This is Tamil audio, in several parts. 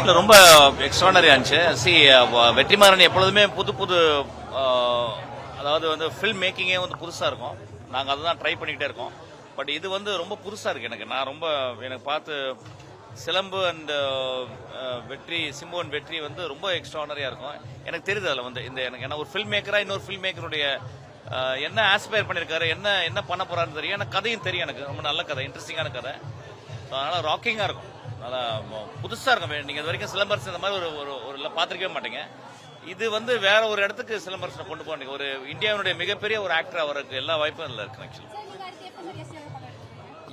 இல்ல ரொம்ப எக்ஸ்ட்ரானரியா இருந்துச்சு. வெற்றிமாறன் எப்பொழுதுமே புது புது அதாவது வந்து ஃபில்ம் மேக்கிங்கே வந்து புதுசா இருக்கும். நாங்க அதுதான் ட்ரை பண்ணிக்கிட்டே இருக்கோம். பட் இது வந்து ரொம்ப புதுசா இருக்கு எனக்கு. நான் ரொம்ப எனக்கு பார்த்து சிலம்பு அண்ட் வெற்றி சிம்பு அண்ட் வெற்றி வந்து ரொம்ப எக்ஸ்ட்ரானரியா இருக்கும். எனக்கு தெரியுது அதில் வந்து இந்த எனக்கு என்ன ஒரு ஃபில்ம் மேக்கரா இன்னொரு ஃபில்ம் மேக்கருடைய என்ன ஆஸ்பயர் பண்ணிருக்காரு, என்ன என்ன பண்ண போறாருன்னு தெரியும். எனக்கு கதையும் தெரியும். எனக்கு ரொம்ப நல்ல கதை, இன்ட்ரெஸ்டிங்கான கதை. அதனால ராக்கிங்கா இருக்கும். நல்லா புதுசா இருக்கும். நீங்க இது வரைக்கும் சிலம்பரசன் இந்த மாதிரி ஒரு ஒரு பார்த்திருக்கவே மாட்டீங்க. இது வந்து வேற ஒரு இடத்துக்கு சிலம்பரசனை கொண்டு போனீங்க. ஒரு இந்தியாவுடைய மிகப்பெரிய ஒரு ஆக்டர், அவருக்கு எல்லா வாய்ப்பும் இதுல இருக்கு. ஆக்சுவலி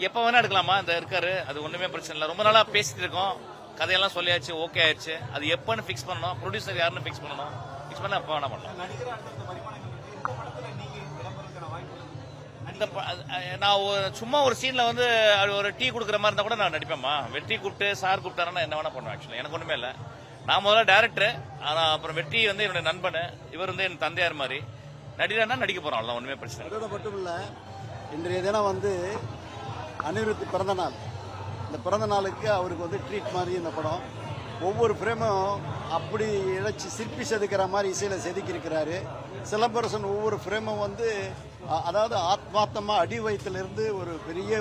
எப்ப வேணா எடுக்கலாமா, இந்த இருக்காரு, அது ஒண்ணுமே பிரச்சனை இல்லை. ரொம்ப நாளா பேசிட்டு இருக்கோம், கதையெல்லாம் சொல்லியாச்சு, ஓகே ஆயிடுச்சு. அது எப்பன்னு பிக்ஸ் பண்ணணும், ப்ரொடியூசர் யாருன்னு பிக்ஸ் பண்ணணும். பிக்ஸ் பண்ண எப்ப வேணா பண்ணலாம். நான் சும்மா ஒரு சீன்ல வந்து ஒரு டீ குடுக்கற மாதிரி இருந்தா கூட நான் நடிப்பேம்மா. வெற்றி கூப்பிட்டு சார் கூப்பிட்டாருன்னா என்ன வேணா பண்ணுவேன். ஆக்சுவலி எனக்கு ஒண்ணுமே இல்லை. நான் முதல்ல டைரக்டர், ஆனா அப்புறம் வெற்றி வந்து என்னுடைய நண்பன், இவர் வந்து என் தந்தையார் மாதிரி. நடிகர்னா நடிக்க போறோம், அவ்வளவுதான், ஒண்ணுமே பிரச்சனை. அதோட மட்டும் இல்ல, இன்றைய தினம் வந்து அனிருத் பிறந்த நாள். இந்த பிறந்த நாளுக்கு அவருக்கு வந்து ட்ரீட் மாதிரி இந்த படம். ஒவ்வொரு ஃப்ரேமும் அப்படி இழைச்சி சிற்பி செதுக்கிற மாதிரி இசையில செதுக்கி இருக்கிறாரு. சிலம்பரசன் ஒவ்வொரு ஃப்ரேமும் வந்து அதாவது ஆத்மார்த்தமா அடி வயிற்றிலிருந்து ஒரு பெரிய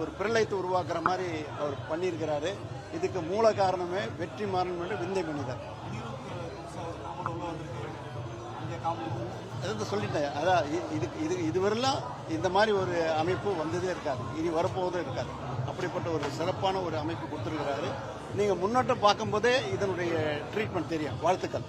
ஒரு பிரளயத்தை உருவாக்குற மாதிரி அவர் பண்ணியிருக்கிறாரு. இதுக்கு மூல காரணமே வெற்றிமாறன் விந்தை மனிதர். அதான் சொல்லிட்டேன். அதான் இதுவரையிலும் இந்த மாதிரி ஒரு அமைப்பு வந்ததே இருக்காது, இனி வரப்போவதும் இருக்காது. அப்படிப்பட்ட ஒரு சிறப்பான ஒரு அமைப்பு கொடுத்துருக்கிறாரு. நீங்க முன்னோட்டம் பார்க்கும்போதே இதனுடைய ட்ரீட்மெண்ட் தெரியும். வாழ்த்துக்கள்.